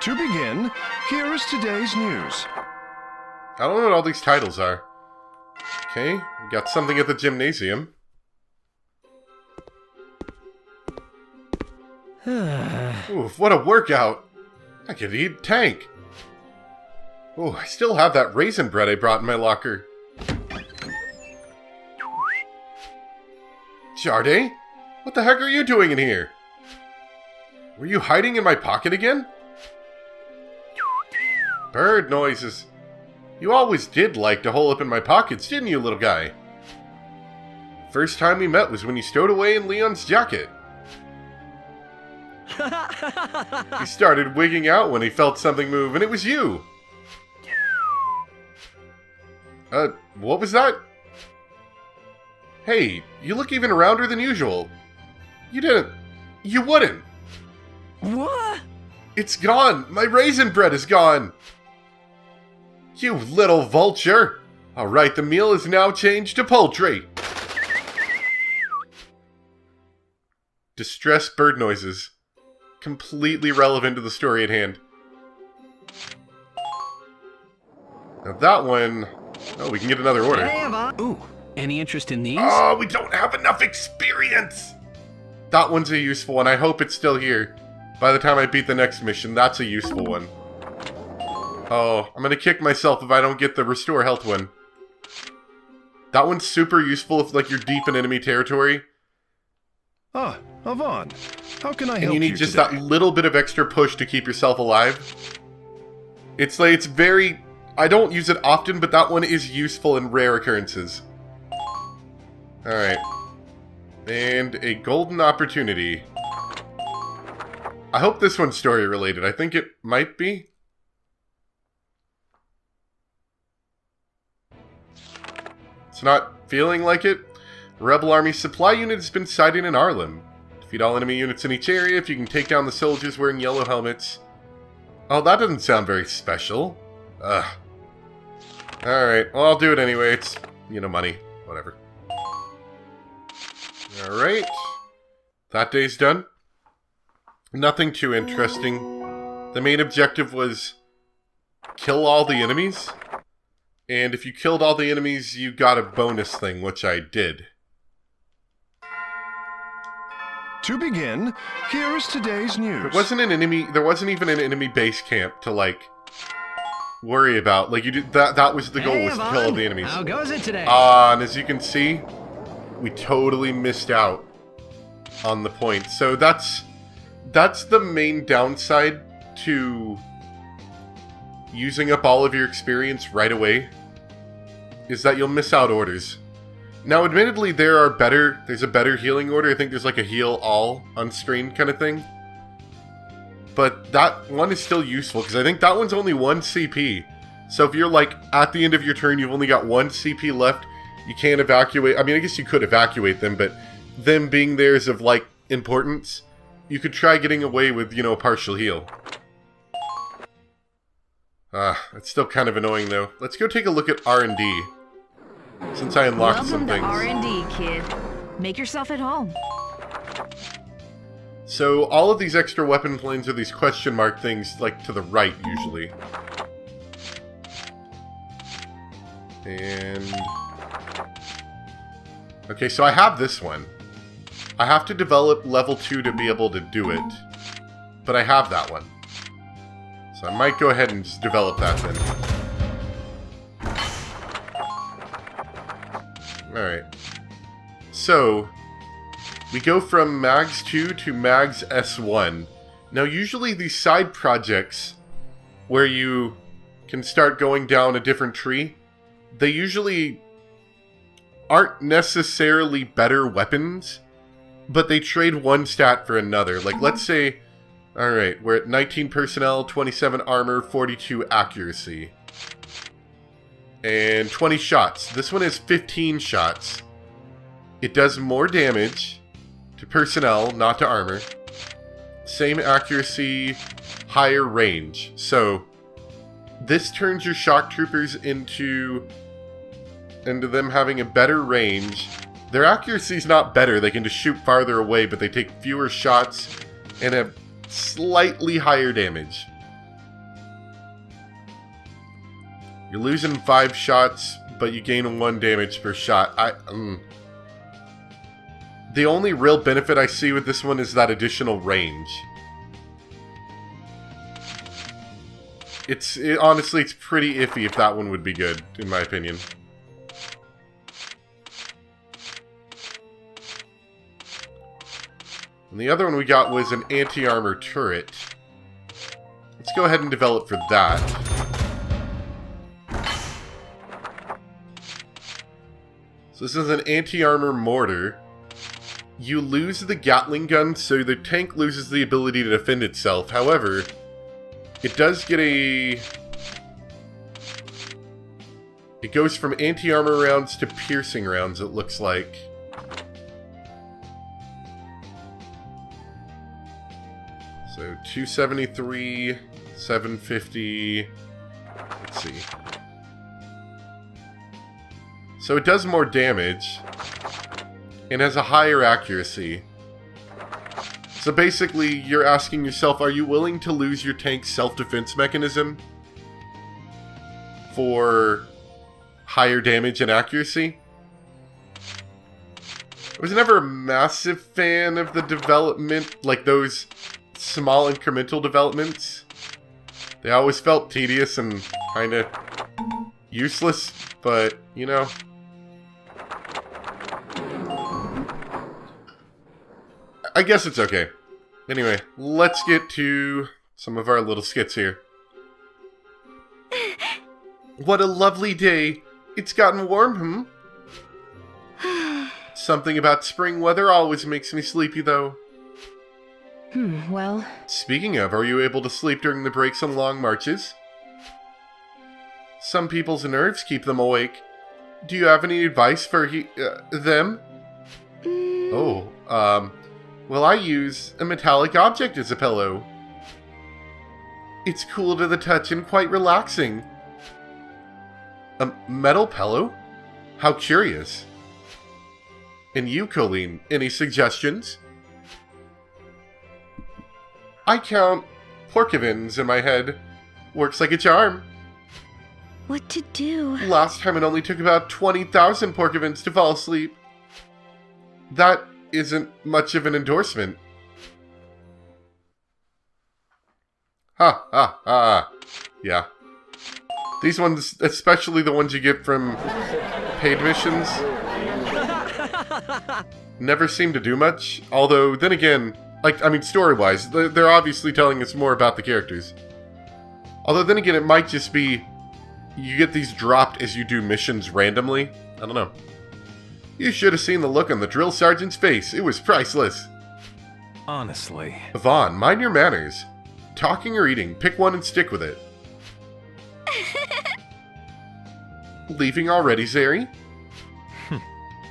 To begin, here is today's news. I don't know what all these titles are. Okay, we got something at the gymnasium. Oof, what a workout! I could eat tank. Oh, I still have that raisin bread I brought in my locker. Jardé? What the heck are you doing in here? Were you hiding in my pocket again? Bird noises. You always did like to hole up in my pockets, didn't you, little guy? First time we met was when you stowed away in Leon's jacket. He started wigging out when he felt something move, and it was you. What was that? Hey, you look even rounder than usual. You wouldn't. What? It's gone. My raisin bread is gone. You little vulture. All right, the meal is now changed to poultry. Distressed bird noises. Completely relevant to the story at hand. Now that one... Oh, we can get another order. Ooh, any interest in these? Oh, we don't have enough experience! That one's a useful one. I hope it's still here. By the time I beat the next mission, that's a useful one. Oh, I'm gonna kick myself if I don't get the restore health one. That one's super useful if, like, you're deep in enemy territory. Ah, Avon. How can I help you and you need just today? that little bit of extra push to keep yourself alive. It's like, it's very... I don't use it often, but that one is useful in rare occurrences. Alright. And a golden opportunity. I hope this one's story related. I think it might be. It's not feeling like it. Rebel Army supply unit has been sighted in Arlem. Defeat all enemy units in each area if you can take down the soldiers wearing yellow helmets. Oh, that doesn't sound very special. Ugh. Alright, well, I'll do it anyway. It's, you know, money. Whatever. Alright. That day's done. Nothing too interesting. The main objective was kill all the enemies. And if you killed all the enemies, you got a bonus thing, which I did. To begin, here is today's news. There wasn't even an enemy base camp to, like, worry about. Like, you did that was the goal, was to kill all the enemies. How goes it today? And as you can see, we totally missed out on the point. So that's the main downside to using up all of your experience right away, is that you'll miss out orders. Now, admittedly, there's a better healing order. I think there's like a heal all on screen kind of thing. But that one is still useful, because I think that one's only 1 CP. So if you're like, at the end of your turn, you've only got 1 CP left, you can't evacuate. I mean, I guess you could evacuate them, but them being there is of, like, importance. You could try getting away with, you know, a partial heal. It's still kind of annoying, though. Let's go take a look at R&D. Since I unlocked some things. Welcome to R&D, kid. Make yourself at home. So, all of these extra weapon planes are these question mark things, like, to the right, usually. And... okay, so I have this one. I have to develop level 2 to be able to do it. But I have that one. So I might go ahead and just develop that then. Alright. So, we go from Mags 2 to Mags S1. Now, usually these side projects, where you can start going down a different tree, they usually aren't necessarily better weapons, but they trade one stat for another. Like, let's say, alright, we're at 19 personnel, 27 armor, 42 accuracy. And 20 shots. This one has 15 shots. It does more damage to personnel, not to armor. Same accuracy, higher range. So, this turns your shock troopers into them having a better range. Their accuracy's not better, they can just shoot farther away, but they take fewer shots and have slightly higher damage. You're losing 5 shots, but you gain 1 damage per shot. The only real benefit I see with this one is that additional range. Honestly, it's pretty iffy if that one would be good, in my opinion. And the other one we got was an anti-armor turret. Let's go ahead and develop for that. So this is an anti-armor mortar. You lose the Gatling gun, so the tank loses the ability to defend itself. However, it does get a... It goes from anti-armor rounds to piercing rounds, it looks like. So 273, 750... Let's see. So it does more damage, and has a higher accuracy. So basically, you're asking yourself, are you willing to lose your tank's self-defense mechanism for higher damage and accuracy? I was never a massive fan of the development, like those small incremental developments. They always felt tedious and kind of useless, but, you know... I guess it's okay. Anyway, let's get to some of our little skits here. What a lovely day. It's gotten warm, Something about spring weather always makes me sleepy, though. Well... Speaking of, are you able to sleep during the breaks on long marches? Some people's nerves keep them awake. Do you have any advice for them? Well, I use a metallic object as a pillow. It's cool to the touch and quite relaxing. A metal pillow? How curious. And you, Colleen, any suggestions? I count porcupines in my head. Works like a charm. What to do? Last time it only took about 20,000 porcupines to fall asleep. That isn't much of an endorsement. Ha ha ha. Yeah. These ones, especially the ones you get from paid missions, never seem to do much. Although, then again, story-wise, they're obviously telling us more about the characters. Although, then again, it might just be you get these dropped as you do missions randomly. I don't know. You should have seen the look on the drill sergeant's face. It was priceless. Honestly. Vaughn, mind your manners. Talking or eating, pick one and stick with it. Leaving already, Zeri?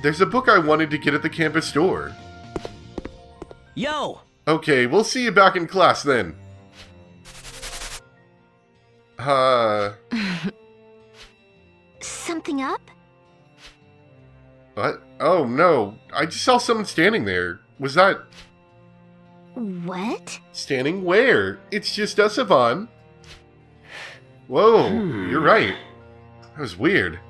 There's a book I wanted to get at the campus store. Yo! Okay, we'll see you back in class then. Something up? What? Oh, no. I just saw someone standing there. Was that... What? Standing where? It's just us, Yvonne. Whoa, you're right. That was weird.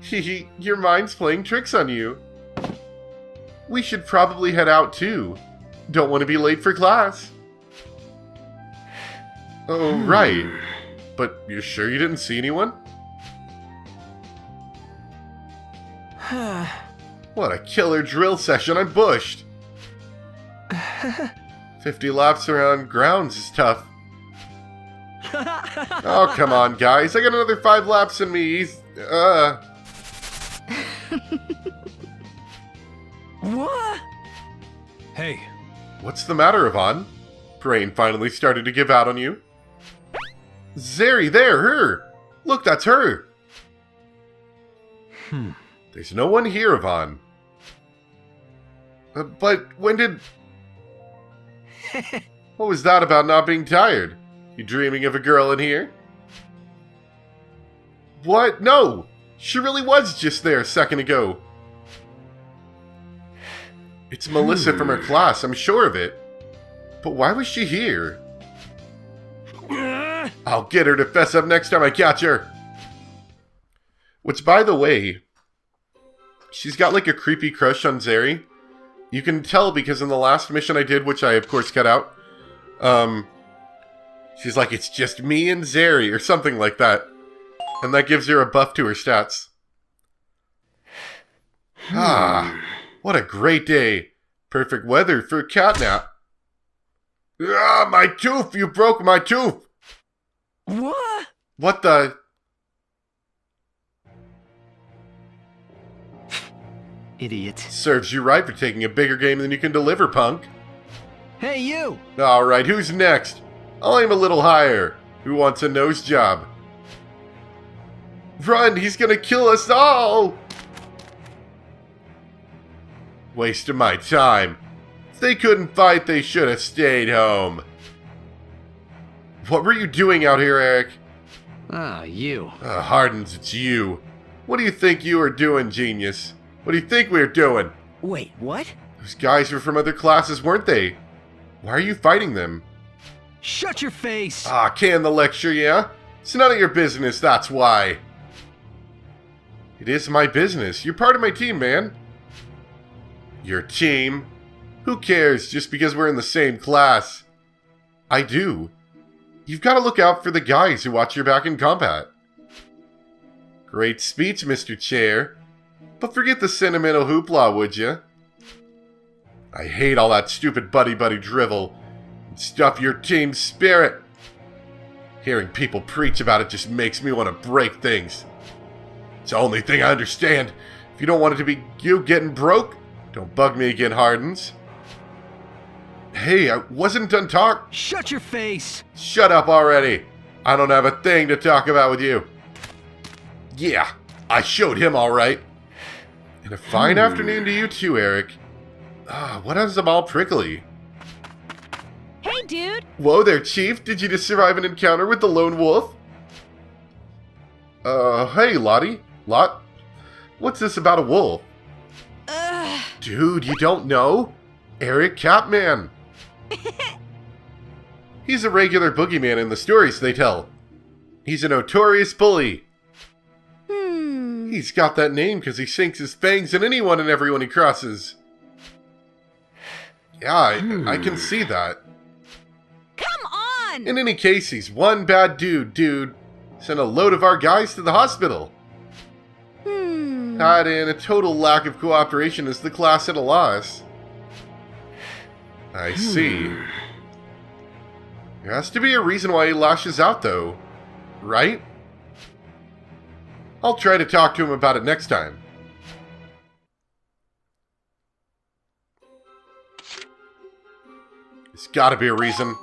Hehe, your mind's playing tricks on you. We should probably head out too. Don't want to be late for class. Oh, right. But you're sure you didn't see anyone? What a killer drill session, I'm bushed. 50 laps around grounds is tough. Oh, come on, guys. I got another 5 laps in me. What? Hey. What's the matter, Yvonne? Brain finally started to give out on you. Zeri, there, her! Look, that's her! There's no one here, Yvonne. But when did... What was that about not being tired? You dreaming of a girl in here? What? No! She really was just there a second ago. It's Melissa from her class, I'm sure of it. But why was she here? I'll get her to fess up next time I catch her. Which, by the way, she's got like a creepy crush on Zeri. You can tell because in the last mission I did, which I of course cut out, she's like, it's just me and Zeri, or something like that. And that gives her a buff to her stats. What a great day. Perfect weather for a catnap. Ah, my tooth! You broke my tooth! What? What the... Idiot. Serves you right for taking a bigger game than you can deliver, punk. Hey, you! Alright, who's next? I'll aim a little higher. Who wants a nose job? Run! He's gonna kill us all! Waste of my time. If they couldn't fight, they should have stayed home. What were you doing out here, Eric? Ah, you. Hardens, it's you. What do you think you are doing, genius? What do you think we're doing? Wait, what? Those guys were from other classes, weren't they? Why are you fighting them? Shut your face! Can the lecture, yeah? It's none of your business, that's why. It is my business. You're part of my team, man. Your team? Who cares just because we're in the same class? I do. You've got to look out for the guys who watch your back in combat. Great speech, Mr. Chair. But forget the sentimental hoopla, would you? I hate all that stupid buddy-buddy drivel. And stuff your team's spirit. Hearing people preach about it just makes me want to break things. It's the only thing I understand. If you don't want it to be you getting broke, don't bug me again, Hardens. Hey, I wasn't done talk. Shut your face! Shut up already. I don't have a thing to talk about with you. Yeah, I showed him all right. And a fine afternoon to you too, Eric. What has them all prickly? Hey, dude! Whoa there, Chief. Did you just survive an encounter with the lone wolf? Hey, Lottie. Lot? What's this about a wolf? Dude, you don't know? Eric Catman. He's a regular boogeyman in the stories they tell. He's a notorious bully. He's got that name because he sinks his fangs in anyone and everyone he crosses. Yeah, I can see that. Come on! In any case, he's one bad dude. Sent a load of our guys to the hospital. Tied in a total lack of cooperation is the class at a loss. I see. There has to be a reason why he lashes out, though. Right? I'll try to talk to him about it next time. There's gotta be a reason.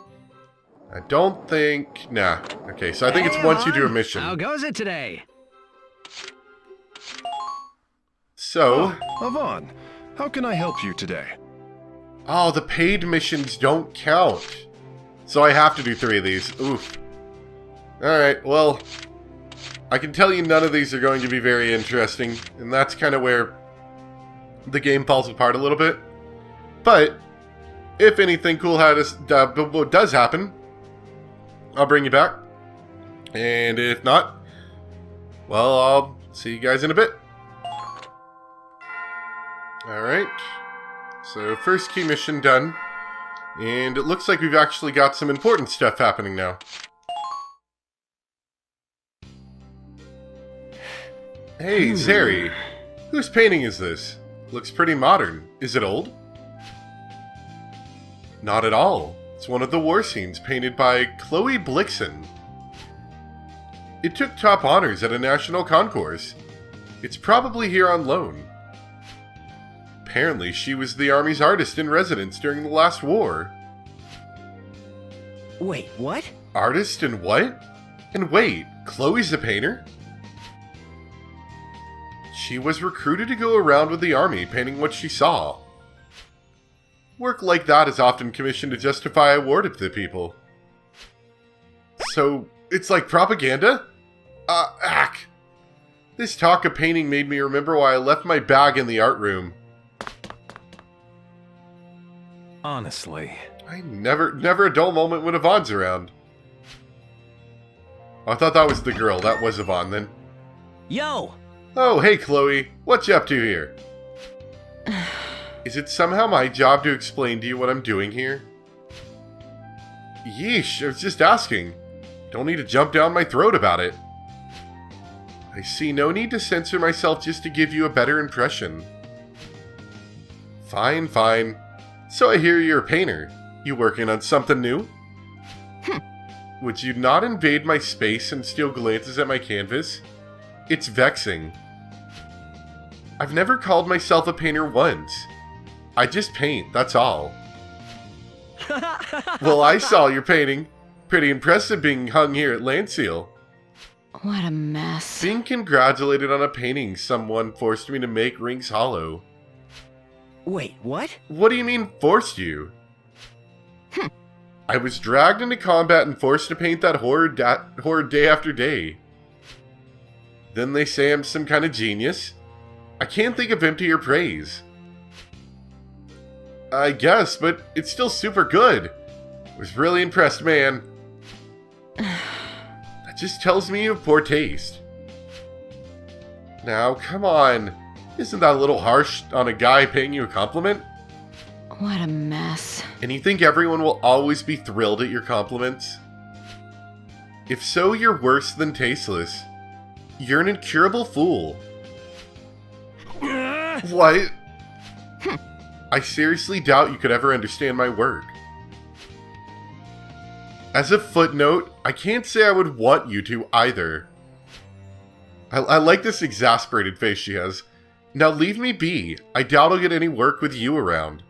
I don't think... Nah. Okay, so I think it's once you do a mission. How goes it today? So... Avon, how can I help you today? Oh, the paid missions don't count. So I have to do 3 of these. Oof. Alright, well... I can tell you none of these are going to be very interesting. And that's kind of where the game falls apart a little bit. But, if anything cool does happen, I'll bring you back. And if not, well, I'll see you guys in a bit. Alright. So, first key mission done. And it looks like we've actually got some important stuff happening now. Hey, Zeri. Whose painting is this? Looks pretty modern. Is it old? Not at all. It's one of the war scenes painted by Chloe Blixen. It took top honors at a national concourse. It's probably here on loan. Apparently, she was the Army's artist in residence during the last war. Wait, what? Artist in what? And wait, Chloe's a painter? She was recruited to go around with the Army painting what she saw. Work like that is often commissioned to justify awarded to people. So, it's like propaganda? Ack. This talk of painting made me remember why I left my bag in the art room. Honestly. I never a dull moment when Yvonne's around. I thought that was the girl. That was Yvonne then. Yo! Oh, hey Chloe. What you up to here? Is it somehow my job to explain to you what I'm doing here? Yeesh, I was just asking. Don't need to jump down my throat about it. I see no need to censor myself just to give you a better impression. Fine, fine. So I hear you're a painter. You working on something new? Would you not invade my space and steal glances at my canvas? It's vexing. I've never called myself a painter once. I just paint, that's all. Well, I saw your painting. Pretty impressive being hung here at Landseal. What a mess. Being congratulated on a painting someone forced me to make rings hollow. Wait, what? What do you mean, forced you? I was dragged into combat and forced to paint that horror day after day. Then they say I'm some kind of genius. I can't think of emptier praise. I guess, but it's still super good. Was really impressed, man. That just tells me you have poor taste. Now, come on. Isn't that a little harsh on a guy paying you a compliment? What a mess. And you think everyone will always be thrilled at your compliments? If so, you're worse than tasteless. You're an incurable fool. What? I seriously doubt you could ever understand my work. As a footnote, I can't say I would want you to either. I like this exasperated face she has. Now leave me be. I doubt I'll get any work with you around.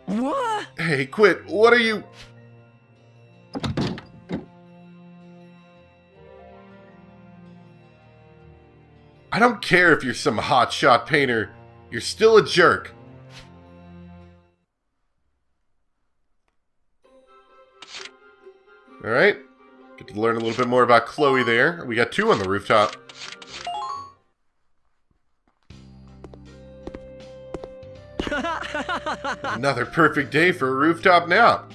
What? Hey, quit. What are you... I don't care if you're some hotshot painter. You're still a jerk. Alright. Get to learn a little bit more about Chloe there. We got 2 on the rooftop. Another perfect day for a rooftop nap.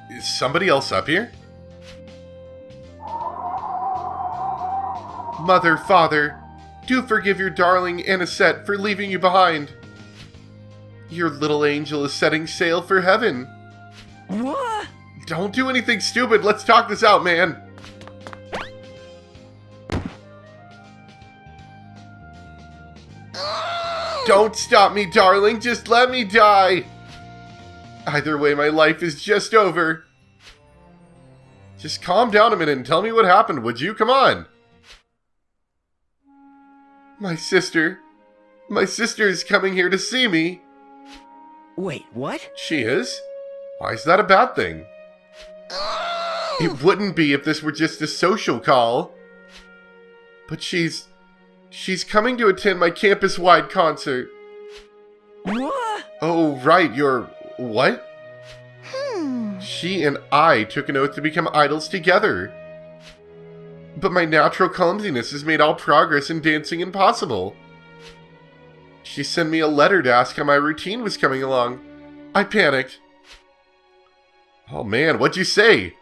Is somebody else up here? Mother, father, do forgive your darling Anisette for leaving you behind. Your little angel is setting sail for heaven. What? Don't do anything stupid. Let's talk this out, man. Don't stop me, darling. Just let me die. Either way, my life is just over. Just calm down a minute and tell me what happened, would you? Come on. My sister is coming here to see me. Wait, what? She is? Why is that a bad thing? It wouldn't be if this were just a social call. But she's coming to attend my campus-wide concert. What? Oh, right, you're... what? She and I took an oath to become idols together. But my natural clumsiness has made all progress in dancing impossible. She sent me a letter to ask how my routine was coming along. I panicked. Oh man, what'd you say?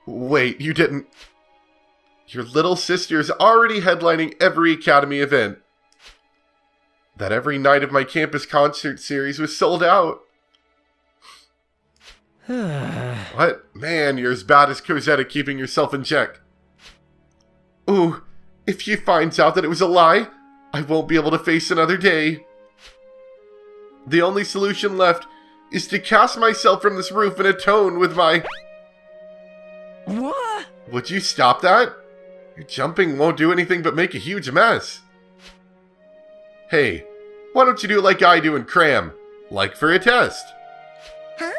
Wait, you didn't... Your little sister is already headlining every Academy event. That every night of my campus concert series was sold out. What? Man, you're as bad as Cosette at keeping yourself in check. Ooh, if she finds out that it was a lie, I won't be able to face another day. The only solution left is to cast myself from this roof and atone with my... What? Would you stop that? Your jumping won't do anything but make a huge mess. Hey, why don't you do it like I do and cram? Like for a test. Huh?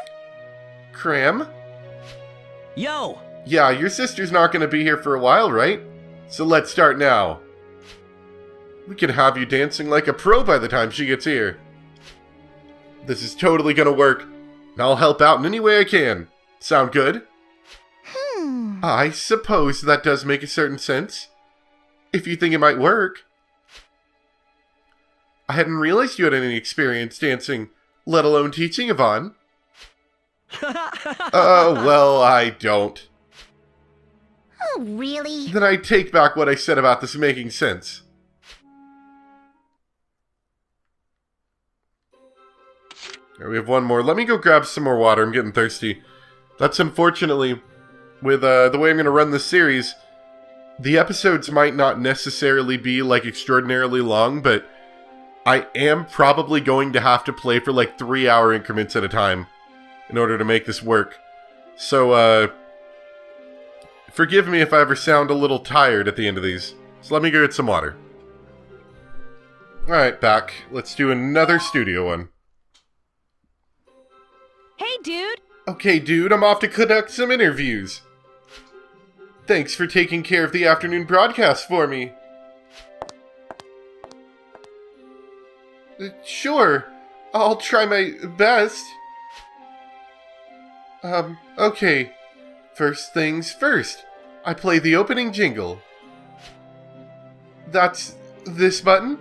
Cram? Yo! Yeah, your sister's not going to be here for a while, right? So let's start now. We can have you dancing like a pro by the time she gets here. This is totally going to work, and I'll help out in any way I can. Sound good? I suppose that does make a certain sense. If you think it might work. I hadn't realized you had any experience dancing, let alone teaching, Yvonne. Well, I don't. Oh, really? then I take back what I said about this making sense. Right, we have one more. Let me go grab some more water. I'm getting thirsty. That's unfortunately, with the way I'm going to run this series, the episodes might not necessarily be like extraordinarily long, but I am probably going to have to play for like 3-hour increments at a time in order to make this work. So, forgive me if I ever sound a little tired at the end of these. So let me go get some water. Alright, back. Let's do another studio one. Hey, dude. Okay, dude, I'm off to conduct some interviews. Thanks for taking care of the afternoon broadcast for me. Sure. I'll try my best. Okay. First things first. I play the opening jingle. That's this button?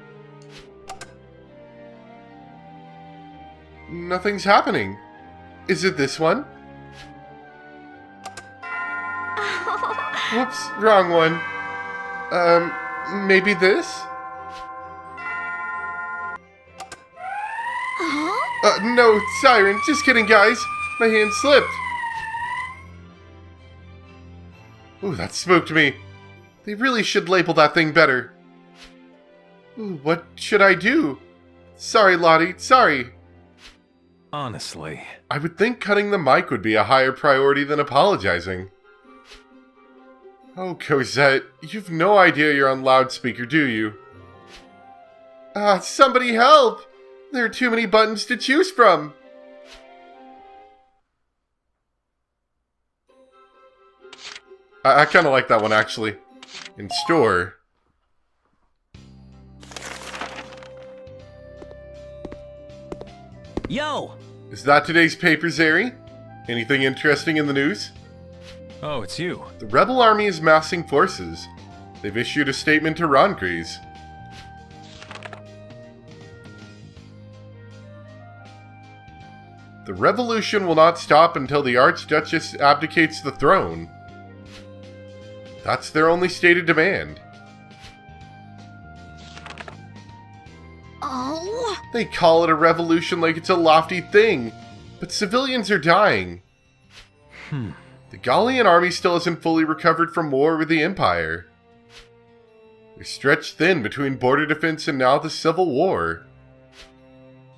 Nothing's happening. Is it this one? Whoops, wrong one. Maybe this? No, Siren, just kidding, guys. My hand slipped. Ooh, that spooked me. They really should label that thing better. Ooh, what should I do? Sorry, Lottie, sorry. Honestly. I would think cutting the mic would be a higher priority than apologizing. Oh, Cosette, you've no idea you're on loudspeaker, do you? Somebody help! There are too many buttons to choose from! I kind of like that one, actually. In store. Yo! Is that today's paper, Zeri? Anything interesting in the news? Oh, it's you. The rebel army is massing forces. They've issued a statement to Roncrease. The revolution will not stop until the Archduchess abdicates the throne. That's their only stated demand. Oh. They call it a revolution like it's a lofty thing, but civilians are dying. The Gallian army still hasn't fully recovered from war with the Empire. They're stretched thin between border defense and now the Civil War.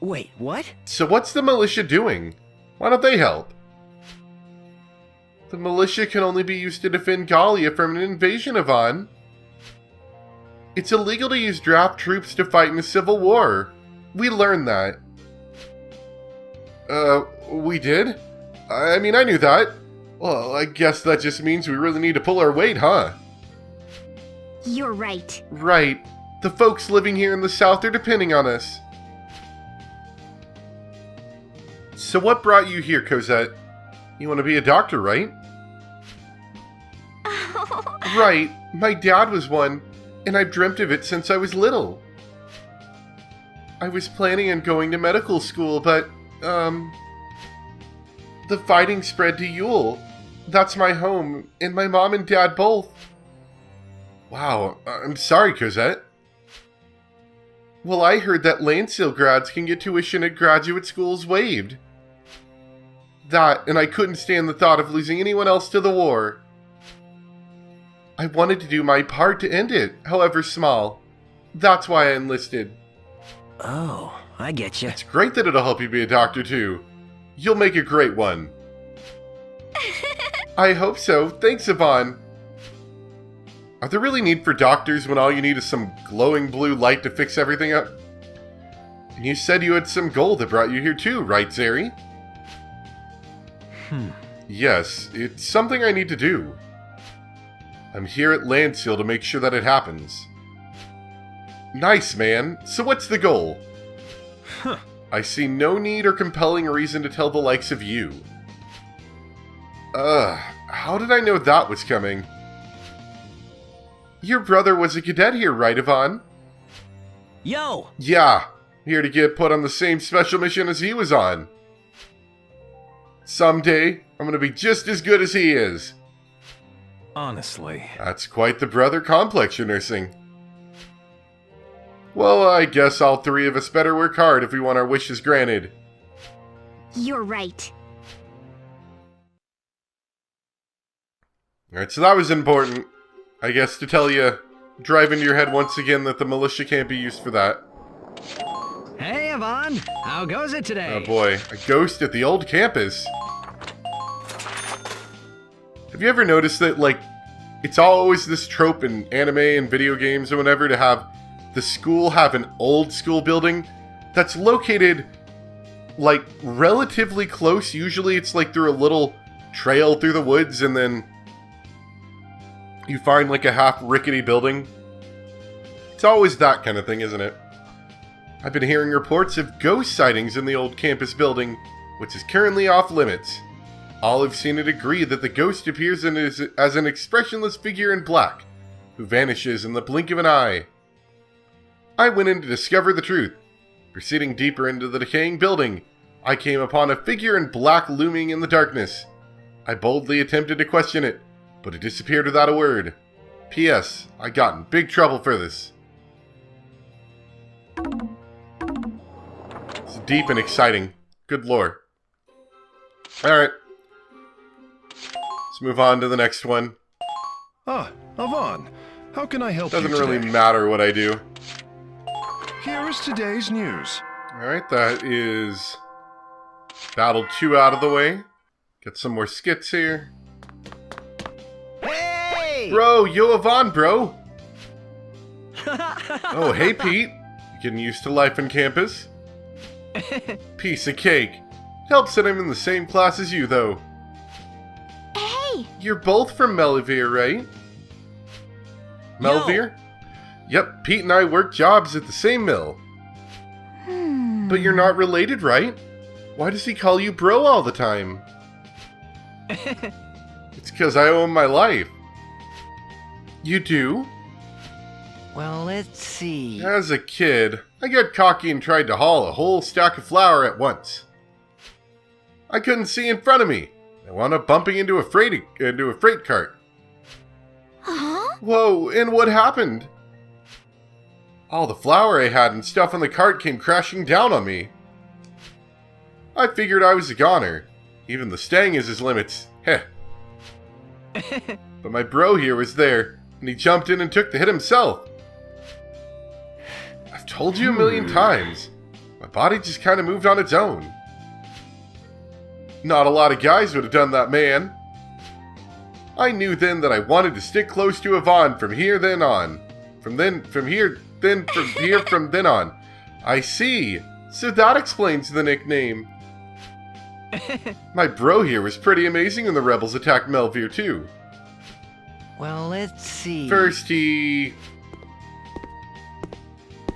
Wait, what? So what's the militia doing? Why don't they help? The militia can only be used to defend Gallia from an invasion, Yvonne. It's illegal to use draft troops to fight in a civil war. We learned that. We did? I mean, I knew that. Well, I guess that just means we really need to pull our weight, huh? You're right. Right. The folks living here in the South are depending on us. So what brought you here, Cosette? You want to be a doctor, right? Right. My dad was one, and I've dreamt of it since I was little. I was planning on going to medical school, but, the fighting spread to Yule. That's my home, and my mom and dad both. Wow, I'm sorry, Cosette. Well, I heard that Landseal grads can get tuition at graduate schools waived. That, and I couldn't stand the thought of losing anyone else to the war. I wanted to do my part to end it, however small. That's why I enlisted. Oh, I get you. It's great that it'll help you be a doctor, too. You'll make a great one. I hope so. Thanks, Yvonne. Are there really need for doctors when all you need is some glowing blue light to fix everything up? And you said you had some gold that brought you here too, right, Zeri? Yes, it's something I need to do. I'm here at Landseal to make sure that it happens. Nice, man. So what's the goal? I see no need or compelling reason to tell the likes of you. How did I know that was coming? Your brother was a cadet here, right, Yvonne? Yo! Yeah, here to get put on the same special mission as he was on. Someday, I'm gonna be just as good as he is. Honestly. That's quite the brother complex you're nursing. Well, I guess all three of us better work hard if we want our wishes granted. You're right. Alright, so that was important. I guess to tell you, drive into your head once again that the militia can't be used for that. Hey, Yvonne. How goes it today? Oh boy, a ghost at the old campus. Have you ever noticed that, like, it's always this trope in anime and video games or whatever to have the school have an old school building that's located, like, relatively close. Usually it's, like, through a little trail through the woods and then you find, like, a half-rickety building. It's always that kind of thing, isn't it? I've been hearing reports of ghost sightings in the old campus building, which is currently off limits. All who've seen it agree that the ghost appears as an expressionless figure in black, who vanishes in the blink of an eye. I went in to discover the truth. Proceeding deeper into the decaying building, I came upon a figure in black looming in the darkness. I boldly attempted to question it, but it disappeared without a word. P.S. I got in big trouble for this. It's deep and exciting. Good lore. Alright. Let's move on to the next one. Ah, Yvonne, how can I help Doesn't you really today? matter what I do. Here is today's news. Alright, that is Battle 2 out of the way. Get some more skits here. Hey! Bro, yo Yvonne, bro! Oh, hey Pete. You getting used to life on campus? Piece of cake. Helps that I'm in the same class as you, though. Hey! You're both from Melvere, right? Melvere? Yep, Pete and I work jobs at the same mill. But you're not related, right? Why does he call you bro all the time? It's because I owe him my life. You do? Well, let's see. As a kid, I got cocky and tried to haul a whole stack of flour at once. I couldn't see in front of me. I wound up bumping into a freight cart. Huh? Whoa, and what happened? All the flour I had and stuff on the cart came crashing down on me. I figured I was a goner. Even the staying is his limits. Heh. But my bro here was there, and he jumped in and took the hit himself. I've told you a million times. My body just kind of moved on its own. Not a lot of guys would have done that, man. I knew then that I wanted to stick close to Yvonne from here then on. From then on. I see. So that explains the nickname. My bro here was pretty amazing when the rebels attacked Melvere too. Well, let's see. First he...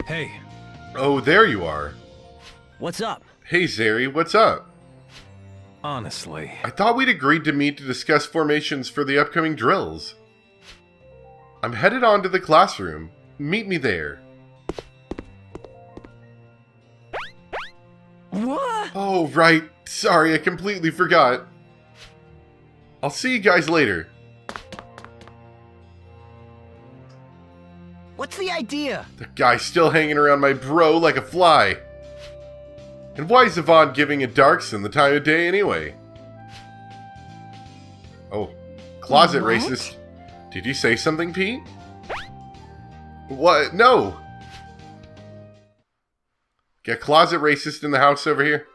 Hey, Oh, there you are. What's up? Hey Zeri, what's up? honestly. I thought we'd agreed to meet to discuss formations for the upcoming drills. I'm headed on to the classroom. Meet me there. What? Oh, right. Sorry, I completely forgot. I'll see you guys later. What's the idea? The guy's still hanging around my bro like a fly. And why is Yvonne giving a Darkson the time of day anyway? Oh, closet What? racist. Did you say something, Pete? What? No! Get closet racist in the house over here.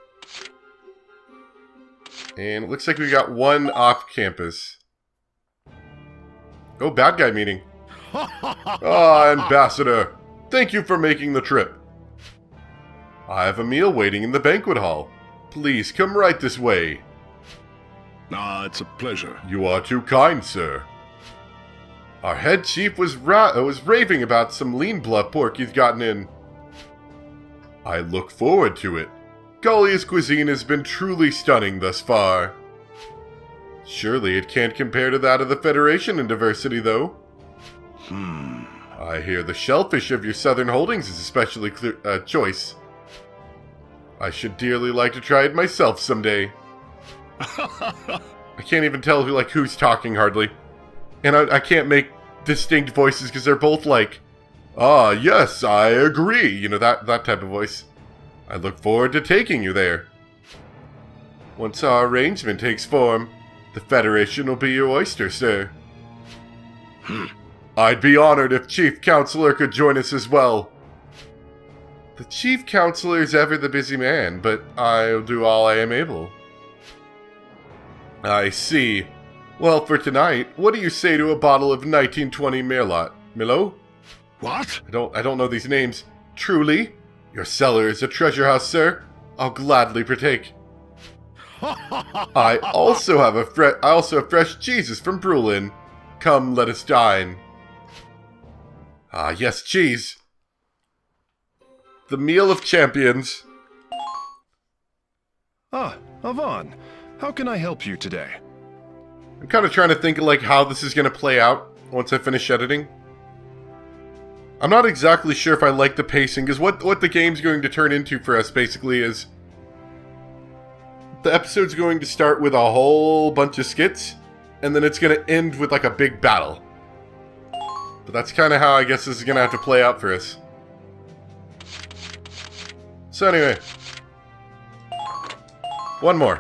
And it looks like we got one off campus. Oh, bad guy meeting. Ah, Ambassador. Thank you for making the trip. I have a meal waiting in the banquet hall. Please come right this way. Ah, it's a pleasure. You are too kind, sir. Our head chief was raving about some lean bluff pork he's gotten in. I look forward to it. Gallia's cuisine has been truly stunning thus far. Surely it can't compare to that of the Federation in diversity, though. I hear the shellfish of your southern holdings is especially choice. I should dearly like to try it myself someday. I can't even tell who's talking hardly. And I can't make distinct voices because they're both like, "Ah, yes, I agree." You know, that type of voice. I look forward to taking you there. Once our arrangement takes form, the Federation will be your oyster, sir. I'd be honored if Chief Counselor could join us as well. The Chief Counselor is ever the busy man, but I'll do all I am able. I see. Well, for tonight, what do you say to a bottle of 1920 Merlot? Milo? What? I don't know these names. Truly? Your cellar is a treasure house, sir. I'll gladly partake. I also have fresh cheeses from Brulin. Come, let us dine. Ah, yes, cheese. The meal of champions. Ah, Avon. How can I help you today? I'm kind of trying to think of like how this is going to play out once I finish editing. I'm not exactly sure if I like the pacing, because what the game's going to turn into for us basically is the episode's going to start with a whole bunch of skits, and then it's going to end with like a big battle. But that's kind of how I guess this is going to have to play out for us. So anyway, one more.